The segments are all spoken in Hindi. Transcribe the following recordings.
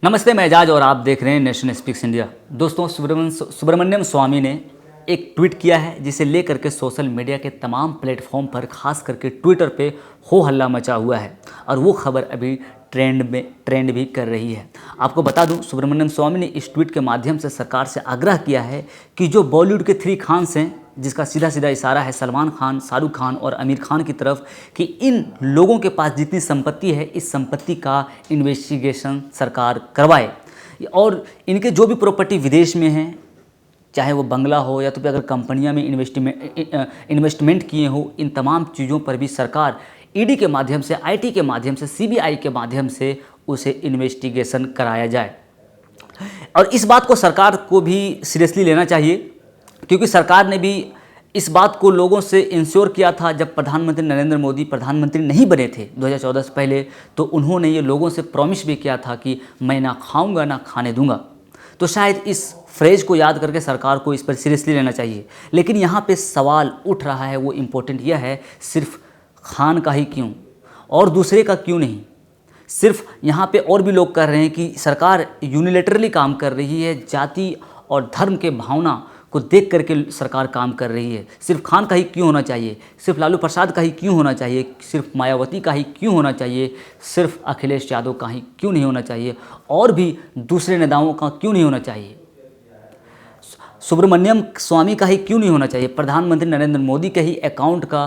नमस्ते, मैं एजाज और आप देख रहे हैं नेशन स्पीक्स इंडिया। दोस्तों, सुब्रमण्यम स्वामी ने एक ट्वीट किया है जिसे लेकर के सोशल मीडिया के तमाम प्लेटफॉर्म पर, खास करके ट्विटर पे हो हल्ला मचा हुआ है और वो खबर अभी ट्रेंड भी कर रही है। आपको बता दूं, सुब्रमण्यम स्वामी ने इस ट्वीट के माध्यम से सरकार से आग्रह किया है कि जो बॉलीवुड के 3 खान्स हैं, जिसका सीधा सीधा इशारा है सलमान खान, शाहरुख खान और आमिर खान की तरफ, कि इन लोगों के पास जितनी संपत्ति है, इस संपत्ति का इन्वेस्टिगेशन सरकार करवाए और इनके जो भी प्रॉपर्टी विदेश में हैं, चाहे वो बंगला हो या तो फिर अगर कंपनियां में इन्वेस्टमेंट किए हो, इन तमाम चीज़ों पर भी सरकार ईडी के माध्यम से, आईटी के माध्यम से, सीबीआई के माध्यम से उसे इन्वेस्टिगेशन कराया जाए। और इस बात को सरकार को भी सीरियसली लेना चाहिए, क्योंकि सरकार ने भी इस बात को लोगों से इंश्योर किया था। जब प्रधानमंत्री नरेंद्र मोदी प्रधानमंत्री नहीं बने थे 2014 से पहले, तो उन्होंने ये लोगों से प्रॉमिस भी किया था कि मैं ना खाऊंगा ना खाने दूंगा। तो शायद इस फ्रेज को याद करके सरकार को इस पर सीरियसली लेना चाहिए। लेकिन यहाँ पे सवाल उठ रहा है, वो इम्पोर्टेंट यह है, सिर्फ खान का ही क्यों और दूसरे का क्यों नहीं। सिर्फ यहाँ पे और भी लोग कह रहे हैं कि सरकार यूनिलेटरली काम कर रही है, जाति और धर्म के भावना को देख करके सरकार काम कर रही है। सिर्फ खान का ही क्यों होना चाहिए, सिर्फ लालू प्रसाद का ही क्यों होना चाहिए, सिर्फ मायावती का ही क्यों होना चाहिए, सिर्फ अखिलेश यादव का ही क्यों नहीं होना चाहिए, और भी दूसरे नेताओं का क्यों नहीं होना चाहिए, सुब्रमण्यम स्वामी का ही क्यों नहीं होना चाहिए, प्रधानमंत्री नरेंद्र मोदी के ही अकाउंट का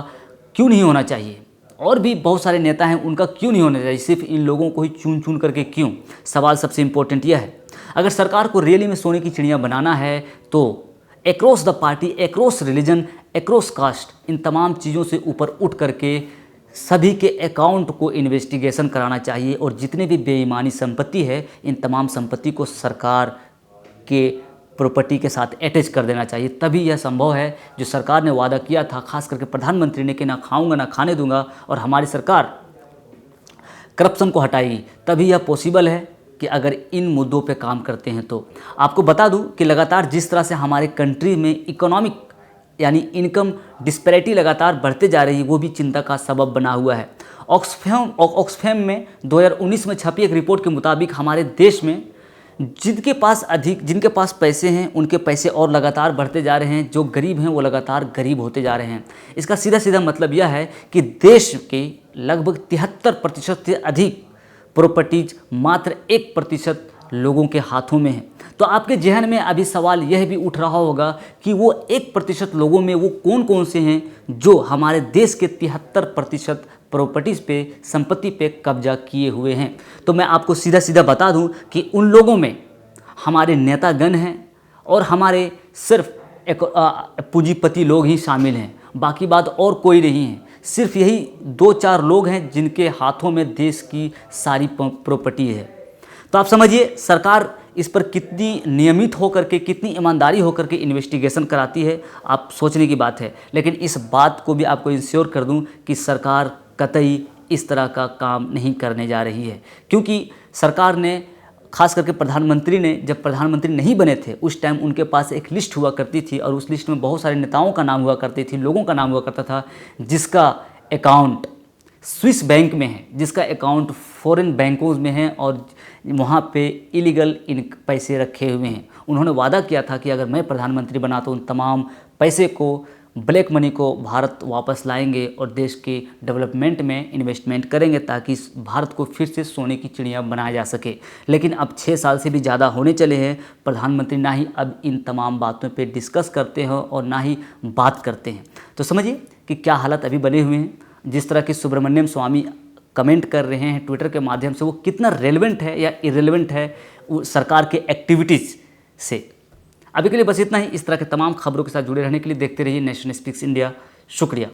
क्यों नहीं होना चाहिए, और भी बहुत सारे नेता हैं उनका क्यों नहीं होना चाहिए, सिर्फ इन लोगों को ही चुन चुन करके क्यों। सवाल सबसे इम्पोर्टेंट यह है, अगर सरकार को रियली में सोने की चिड़िया बनाना है तो across the party, across religion, across caste, इन तमाम चीज़ों से ऊपर उठ करके सभी के अकाउंट को इन्वेस्टिगेशन कराना चाहिए और जितने भी बेईमानी संपत्ति है, इन तमाम संपत्ति को सरकार के प्रॉपर्टी के साथ अटैच कर देना चाहिए। तभी यह संभव है जो सरकार ने वादा किया था, खास करके प्रधानमंत्री ने, कि ना खाऊंगा ना खाने दूंगा, और हमारी सरकार करप्शन को हटाएगी। तभी यह पॉसिबल है कि अगर इन मुद्दों पे काम करते हैं तो। आपको बता दूं कि लगातार जिस तरह से हमारे कंट्री में इकोनॉमिक यानी इनकम डिस्पैरिटी लगातार बढ़ते जा रही है, वो भी चिंता का सबब बना हुआ है। ऑक्सफैम में 2019 में छपी एक रिपोर्ट के मुताबिक हमारे देश में जिनके पास पैसे हैं, उनके पैसे और लगातार बढ़ते जा रहे हैं, जो गरीब हैं वो लगातार गरीब होते जा रहे हैं। इसका सीधा सीधा मतलब यह है कि देश के लगभग 73% से अधिक प्रॉपर्टीज मात्र 1% लोगों के हाथों में है। तो आपके जहन में अभी सवाल यह भी उठ रहा होगा कि वो 1% लोगों में वो कौन कौन से हैं जो हमारे देश के 73% प्रॉपर्टीज़ पे, संपत्ति पे कब्जा किए हुए हैं। तो मैं आपको सीधा सीधा बता दूं कि उन लोगों में हमारे नेतागण हैं और हमारे सिर्फ पूंजीपति लोग ही शामिल हैं, बाकी बात और कोई नहीं है। सिर्फ यही 2-4 लोग हैं जिनके हाथों में देश की सारी प्रॉपर्टी है। तो आप समझिए सरकार इस पर कितनी नियमित होकर के, कितनी ईमानदारी होकर के इन्वेस्टिगेशन कराती है, आप सोचने की बात है। लेकिन इस बात को भी आपको इंश्योर कर दूं कि सरकार कतई इस तरह का काम नहीं करने जा रही है, क्योंकि सरकार ने, खास करके प्रधानमंत्री ने, जब प्रधानमंत्री नहीं बने थे उस टाइम उनके पास एक लिस्ट हुआ करती थी और उस लिस्ट में बहुत सारे नेताओं का नाम हुआ करती थी, लोगों का नाम हुआ करता था जिसका अकाउंट स्विस बैंक में है, जिसका अकाउंट फॉरेन बैंकों में है और वहाँ पे इलीगल इन पैसे रखे हुए हैं। उन्होंने वादा किया था कि अगर मैं प्रधानमंत्री बना तो उन तमाम पैसे को, ब्लैक मनी को भारत वापस लाएंगे और देश के डेवलपमेंट में इन्वेस्टमेंट करेंगे ताकि भारत को फिर से सोने की चिड़िया बनाया जा सके। लेकिन अब 6 साल से भी ज़्यादा होने चले हैं, प्रधानमंत्री ना ही अब इन तमाम बातों पे डिस्कस करते हैं और ना ही बात करते हैं। तो समझिए कि क्या हालत अभी बने हुए हैं। जिस तरह की सुब्रमण्यम स्वामी कमेंट कर रहे हैं ट्विटर के माध्यम से, वो कितना रेलेवेंट है या इरेलेवेंट है सरकार के एक्टिविटीज़ से। अभी के लिए बस इतना ही। इस तरह के तमाम खबरों के साथ जुड़े रहने के लिए देखते रहिए नेशन स्पीक्स इंडिया। शुक्रिया।